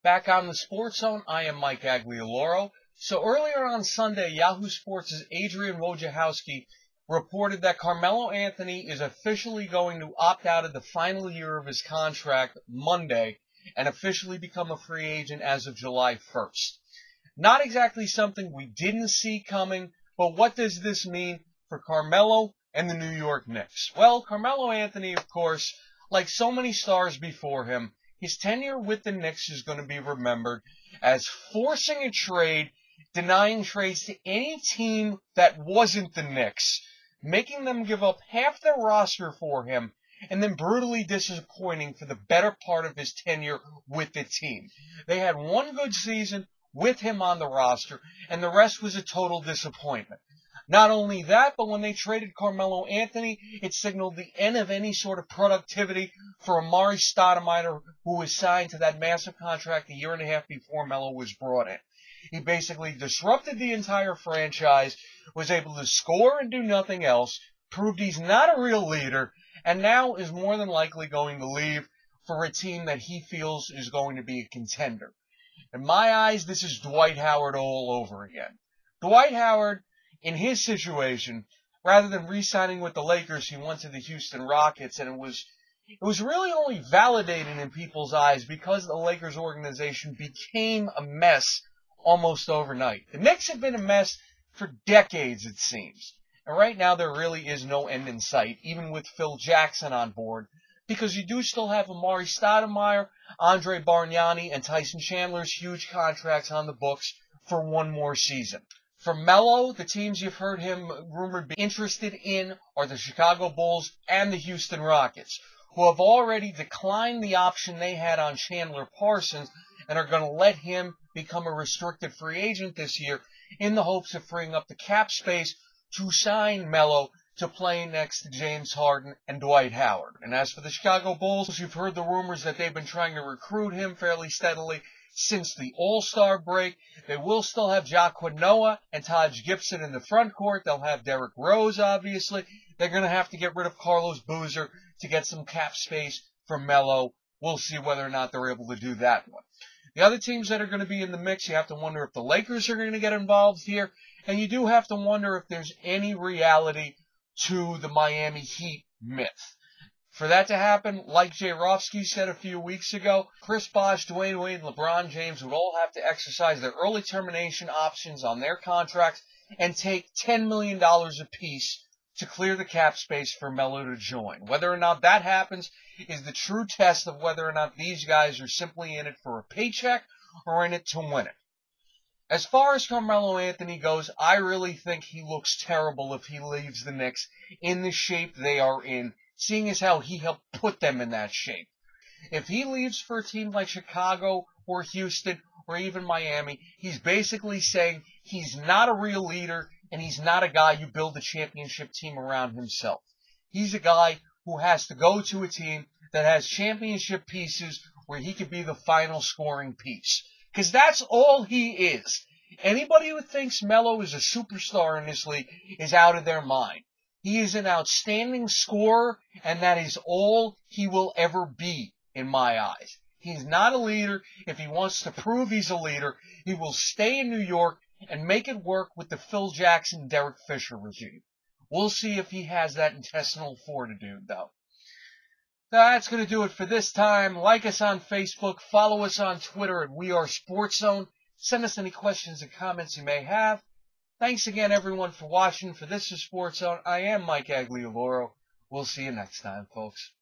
Back on the Sports Zone, I am Mike Aglialoro. So earlier on Sunday, Yahoo Sports' Adrian Wojciechowski reported that Carmelo Anthony is officially going to opt out of the final year of his contract Monday and officially become a free agent as of July 1st. Not exactly something we didn't see coming, but what does this mean for Carmelo and the New York Knicks? Well, Carmelo Anthony, of course, like so many stars before him, his tenure with the Knicks is going to be remembered as forcing a trade, denying trades to any team that wasn't the Knicks, making them give up half their roster for him, and then brutally disappointing for the better part of his tenure with the team. They had one good season with him on the roster, and the rest was a total disappointment. Not only that, but when they traded Carmelo Anthony, it signaled the end of any sort of productivity for Amari Stoudemire, who was signed to that massive contract a year and a half before Melo was brought in. He basically disrupted the entire franchise, was able to score and do nothing else, proved he's not a real leader, and now is more than likely going to leave for a team that he feels is going to be a contender. In my eyes, this is Dwight Howard all over again. Dwight Howard, in his situation, rather than re-signing with the Lakers, he went to the Houston Rockets, and it was really only validated in people's eyes because the Lakers organization became a mess almost overnight. The Knicks have been a mess for decades, it seems. And right now there really is no end in sight, even with Phil Jackson on board, because you do still have Amari Stoudemire, Andre Bargnani, and Tyson Chandler's huge contracts on the books for one more season. For Melo, the teams you've heard him rumored be interested in are the Chicago Bulls and the Houston Rockets, who have already declined the option they had on Chandler Parsons and are going to let him become a restricted free agent this year in the hopes of freeing up the cap space to sign Melo to play next to James Harden and Dwight Howard. And as for the Chicago Bulls, you've heard the rumors that they've been trying to recruit him fairly steadily since the All-Star break. They will still have Joaquin Noah and Taj Gibson in the front court. They'll have Derrick Rose, obviously. They're going to have to get rid of Carlos Boozer to get some cap space for Melo. We'll see whether or not they're able to do that one. The other teams that are going to be in the mix, you have to wonder if the Lakers are going to get involved here. And you do have to wonder if there's any reality to the Miami Heat myth. For that to happen, like Jay Rofsky said a few weeks ago, Chris Bosh, Dwayne Wade, and LeBron James would all have to exercise their early termination options on their contracts and take $10 million apiece to clear the cap space for Melo to join. Whether or not that happens is the true test of whether or not these guys are simply in it for a paycheck or in it to win it. As far as Carmelo Anthony goes, I really think he looks terrible if he leaves the Knicks in the shape they are in, seeing as how he helped put them in that shape. If he leaves for a team like Chicago or Houston or even Miami, he's basically saying he's not a real leader and he's not a guy you build a championship team around himself. He's a guy who has to go to a team that has championship pieces where he could be the final scoring piece. Because that's all he is. Anybody who thinks Melo is a superstar in this league is out of their mind. He is an outstanding scorer, and that is all he will ever be in my eyes. He's not a leader. If he wants to prove he's a leader, he will stay in New York and make it work with the Phil Jackson, Derek Fisher regime. We'll see if he has that intestinal fortitude, though. That's going to do it for this time. Like us on Facebook. Follow us on Twitter at We Are SportsZone. Send us any questions and comments you may have. Thanks again, everyone, for watching. For This is SportsZone, I am Mike Aglialoro. We'll see you next time, folks.